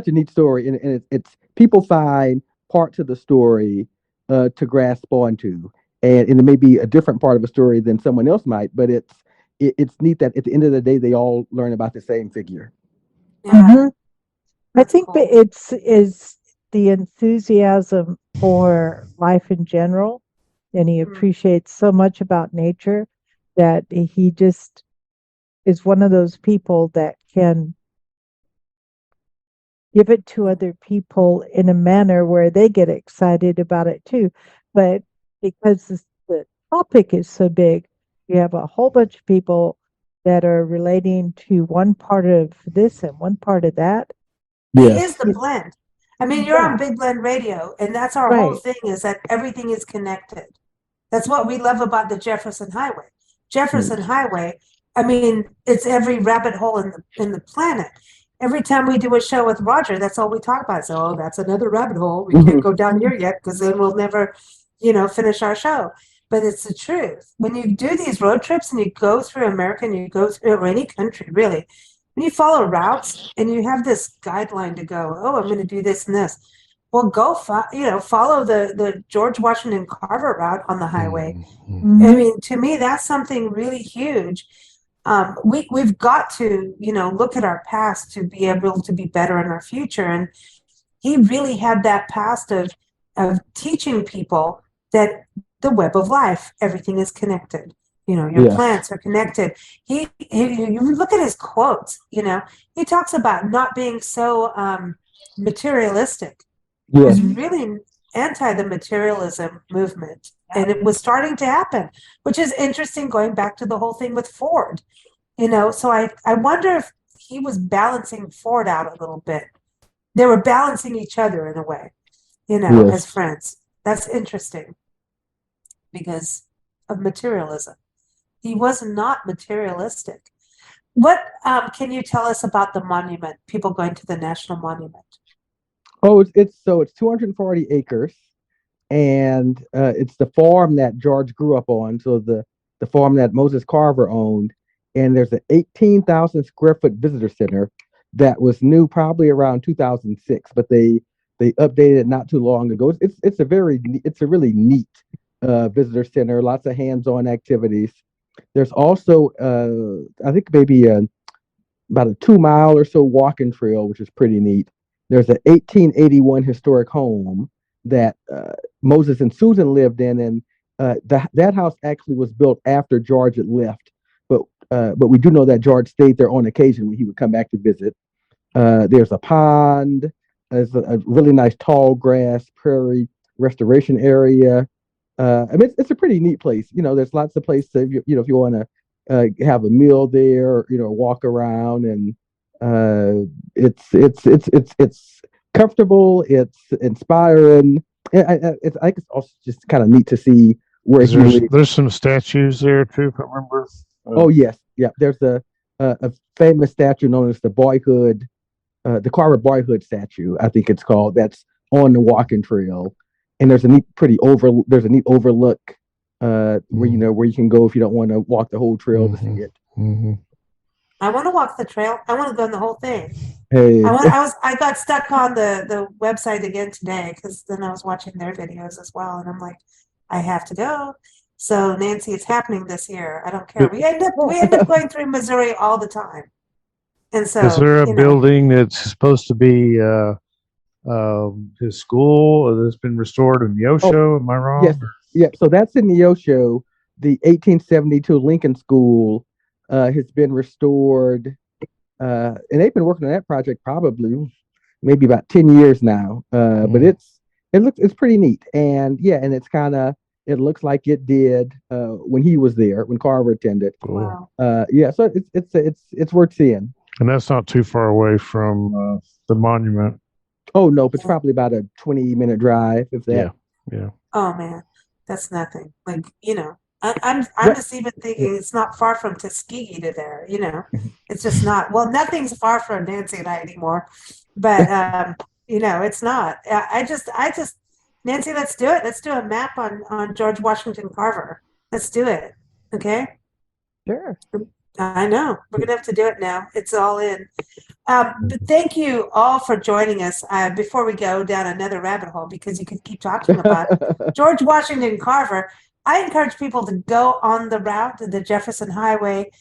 neat story, and it's people find parts of the story to grasp onto, and it may be a different part of a story than someone else might, but it's neat that at the end of the day they all learn about the same figure. Yeah. I think cool. It's the enthusiasm for life in general, and he appreciates so much about nature that he just is one of those people that can give it to other people in a manner where they get excited about it too. But because the topic is so big, you have a whole bunch of people that are relating to one part of this and one part of that. It Yeah. is the blend. I mean, you're on Big Blend Radio, and that's our whole Right. thing, is that everything is connected. That's what we love about the Jefferson Highway. Jefferson Highway, I mean, it's every rabbit hole in the planet. Every time we do a show with Roger, that's all we talk about. So, oh, that's another rabbit hole. We can't go down here yet because then we'll never, finish our show. But it's the truth. When you do these road trips and you go through America and you go through, or any country really, when you follow routes and you have this guideline to go, oh, I'm going to do this and this. Well, go, follow the George Washington Carver route on the highway. Mhm. I mean, to me, that's something really huge. We've got to, look at our past to be able to be better in our future. And he really had that past of teaching people that the web of life, everything is connected. Your Yeah. plants are connected. You look at his quotes, he talks about not being so materialistic. He Yeah. was really anti the materialism movement. And it was starting to happen, which is interesting, going back to the whole thing with Ford. So I wonder if he was balancing Ford out a little bit. They were balancing each other in a way, Yes. as friends. That's interesting because of materialism. He was not materialistic. What can you tell us about the monument, people going to the National Monument? Oh, it's 240 acres, and it's the farm that George grew up on. So the farm that Moses Carver owned, and there's an 18,000 square foot visitor center that was new probably around 2006, but they updated it not too long ago. It's a really neat visitor center. Lots of hands-on activities. There's also I think maybe about a 2 mile or so walking trail, which is pretty neat. There's an 1881 historic home that Moses and Susan lived in, and that house actually was built after George had left. But we do know that George stayed there on occasion when he would come back to visit. There's a pond. There's a really nice tall grass prairie restoration area. I mean, it's a pretty neat place. There's lots of places if you want to have a meal there, walk around, and it's comfortable. It's inspiring. I think it's also just kind of neat to see where he lived. There's some statues there too, if I remember. Oh yes, yeah. There's a famous statue known as the Carver Boyhood statue, I think it's called. That's on the walking trail, and there's a neat overlook where you can go if you don't want to walk the whole trail to see it. I want to walk the trail. I want to go on the whole thing. Hey, I got stuck on the website again today because then I was watching their videos as well, and I'm like, I have to go. So Nancy, it's happening this year. I don't care. We end up going through Missouri all the time, and so Is there a building that's supposed to be his school that's been restored in Neosho? Am I wrong? Yes. Yeah. So that's in Neosho. The 1872 Lincoln School has been restored, and they've been working on that project probably maybe about 10 years now. But it's pretty neat, and it looks like it did when he was there, when Carver attended. Wow. Yeah, so it's worth seeing. And that's not too far away from the monument. Oh no, it's probably about a 20-minute drive, if that. Yeah. Oh man, that's nothing. Like, I'm just even thinking it's not far from Tuskegee to there, It's just not. Well, nothing's far from Nancy and I anymore. But it's not. I just Nancy, let's do it. Let's do a map on George Washington Carver. Let's do it. Okay? Sure. I know. We're going to have to do it now. It's all in. But thank you all for joining us. Before we go down another rabbit hole, because you could keep talking about George Washington Carver, I encourage people to go on the route, the Jefferson Highway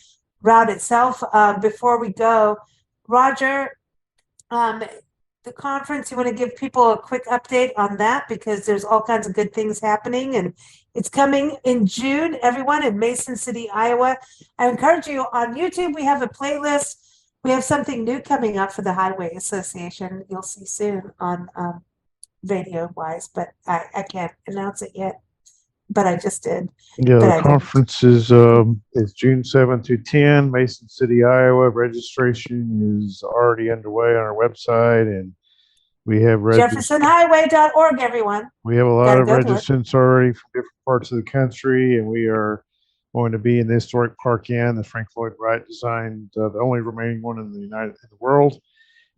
route itself. Before we go, Roger, the conference, you want to give people a quick update on that, because there's all kinds of good things happening, and it's coming in June, everyone, in Mason City, Iowa. I encourage you on YouTube. We have a playlist We have something new coming up for the Highway Association. You'll see soon on radio wise, but I can't announce it yet. But I just did. Yeah, But the I didn't. conference is June 7 to 10, Mason City, Iowa. Registration is already underway on our website, and we have JeffersonHighway.org, everyone. we have a lot Gotta of go to it. registrants already from different parts of the country, and we are going to be in the historic Park Inn, the Frank Lloyd Wright designed, the only remaining one in the world,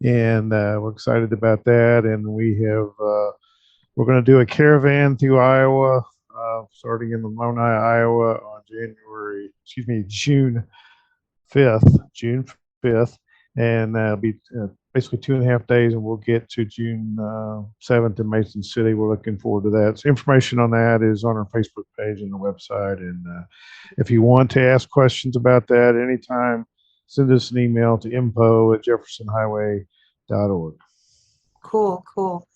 and we're excited about that. And we're going to do a caravan through Iowa, starting in Lamoni, Iowa, on June 5th, and it'll be basically 2.5 days, and we'll get to June 7th in Mason City. We're looking forward to that. So information on that is on our Facebook page and the website. And if you want to ask questions about that anytime, send us an email to info@jeffersonhighway.org. Cool.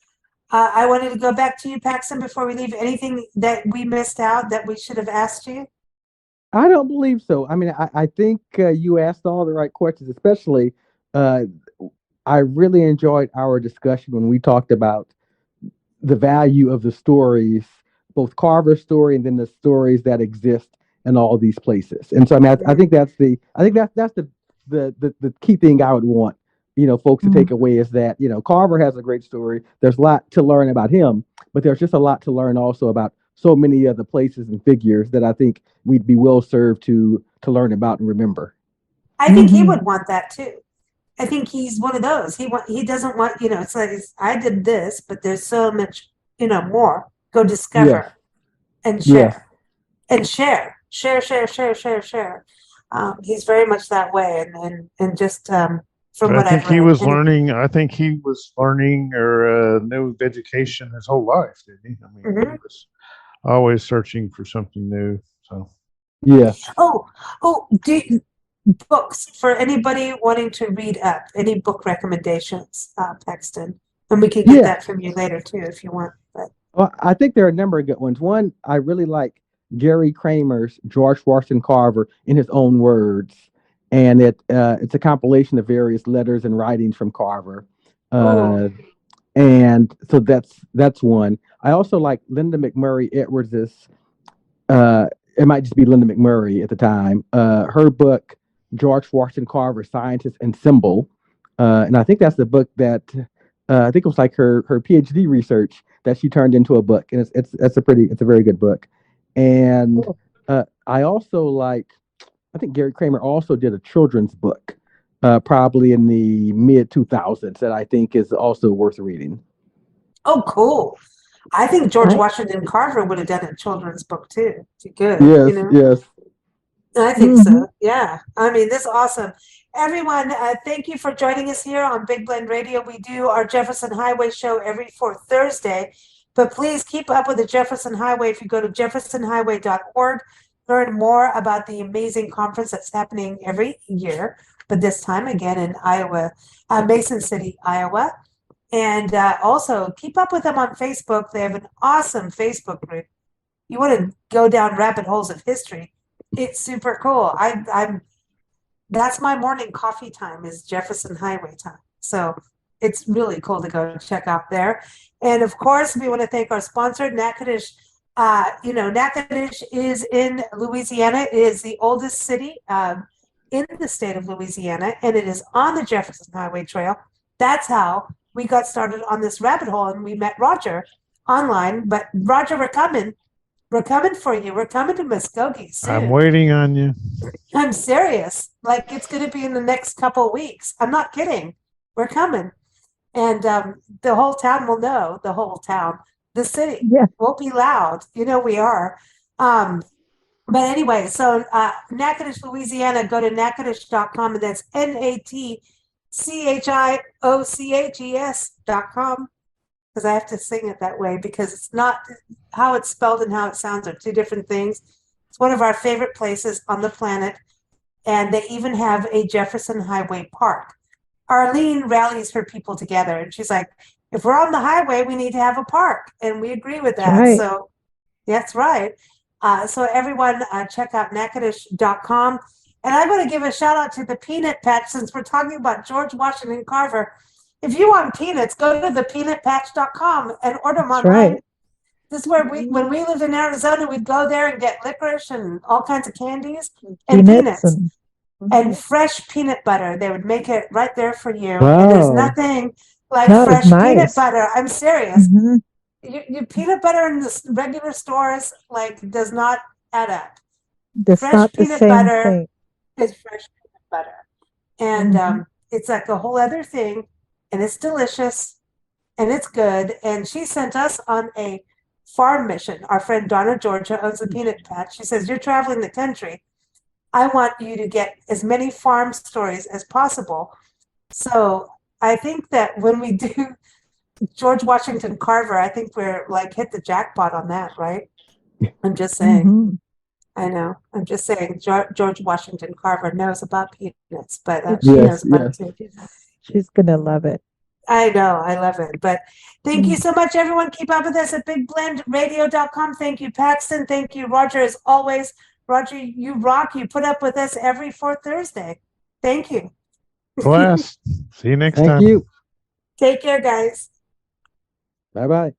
I wanted to go back to you, Paxton, before we leave. Anything that we missed out that we should have asked you? I don't believe so. I mean, I think you asked all the right questions, especially I really enjoyed our discussion when we talked about the value of the stories, both Carver's story and then the stories that exist in all these places. And so, I mean, I think that's the key thing I would want, folks to take away, is that, Carver has a great story. There's a lot to learn about him, but there's just a lot to learn also about so many other places and figures that I think we'd be well served to learn about and remember. I think he would want that too. I think he's one of those. He doesn't want, it's like, I did this, but there's so much, more. Go discover and share and share. He's very much that way. And just from what I think I've he read. was learning. I think he was learning or knew education his whole life, didn't he? I mean, he was always searching for something new. So, yeah. Books for anybody wanting to read up. Any book recommendations, Paxton? And we can get that from you later too, if you want. But well, I think there are a number of good ones. One, I really like Gary Kramer's George Washington Carver in his own words, and it's a compilation of various letters and writings from Carver. And so that's one. I also like Linda McMurray Edwards's. It might just be Linda McMurray at the time. Her book, George Washington Carver, Scientist and Symbol, and I think that's the book that I think it was like her PhD research that she turned into a book, and it's a very good book. And I also like, I think Gary Kramer also did a children's book, probably in the mid 2000s, that I think is also worth reading. Oh, cool. I think George Washington Carver would have done a children's book too. Good. Yes. I think so. Yeah. I mean, this is awesome. Everyone, thank you for joining us here on Big Blend Radio. We do our Jefferson Highway show every fourth Thursday, but please keep up with the Jefferson Highway. If you go to jeffersonhighway.org, learn more about the amazing conference that's happening every year, but this time again in Iowa, Mason City, Iowa. And also keep up with them on Facebook. They have an awesome Facebook group. You want to go down rabbit holes of history. It's super cool. That's my morning coffee time, is Jefferson Highway time. So it's really cool to go check out there. And of course, we want to thank our sponsor, Natchitoches. Natchitoches is in Louisiana. It is the oldest city in the state of Louisiana, and it is on the Jefferson Highway Trail. That's how we got started on this rabbit hole, and we met Roger online. But Roger, we're coming. We're coming for you. We're coming to Muskogee soon. I'm waiting on you. I'm serious. Like, it's going to be in the next couple of weeks. I'm not kidding. We're coming. And the whole town will know, the city won't be loud. We are. But anyway, so Natchitoches, Louisiana, go to natchitoches.com, and that's NATCHIOCHES.com. Because I have to sing it that way, because it's not how it's spelled and how it sounds are two different things. It's one of our favorite places on the planet. And they even have a Jefferson Highway Park. Arlene rallies her people together, and she's like, if we're on the highway, we need to have a park. And we agree with that. Right. So that's right. So everyone check out natchitoches.com. And I want to give a shout out to the peanut patch since we're talking about George Washington Carver. If you want peanuts, go to thepeanutpatch.com and order them That's online. right. This is where when we lived in Arizona, we'd go there and get licorice and all kinds of candies and peanuts and fresh peanut butter. They would make it right there for you. And there's Wow. nothing like No, fresh it's peanut nice. butter. I'm serious. Mhm. You peanut butter in the regular stores does not add up. That's Fresh not the peanut same butter thing. is fresh peanut butter. And it's like a whole other thing, and it's delicious and it's good. And she sent us on a farm mission. Our friend Donna Georgia owns a peanut patch. She says, you're traveling the country. I want you to get as many farm stories as possible. So I think that when we do George Washington Carver, I think we're like hit the jackpot on that, right? I'm just saying. Mhm. I know. I'm just saying George Washington Carver knows about peanuts, but Yes, she Yes, knows about yes. it too. She's gonna love it. I know. I love it. But thank you so much, everyone. Keep up with us at bigblendradio.com. Thank you, Paxton. Thank you, Roger, as always. Roger, you rock. You put up with us every fourth Thursday. Thank you. Blast. See you next Thank time. you. Take care, guys. Bye bye.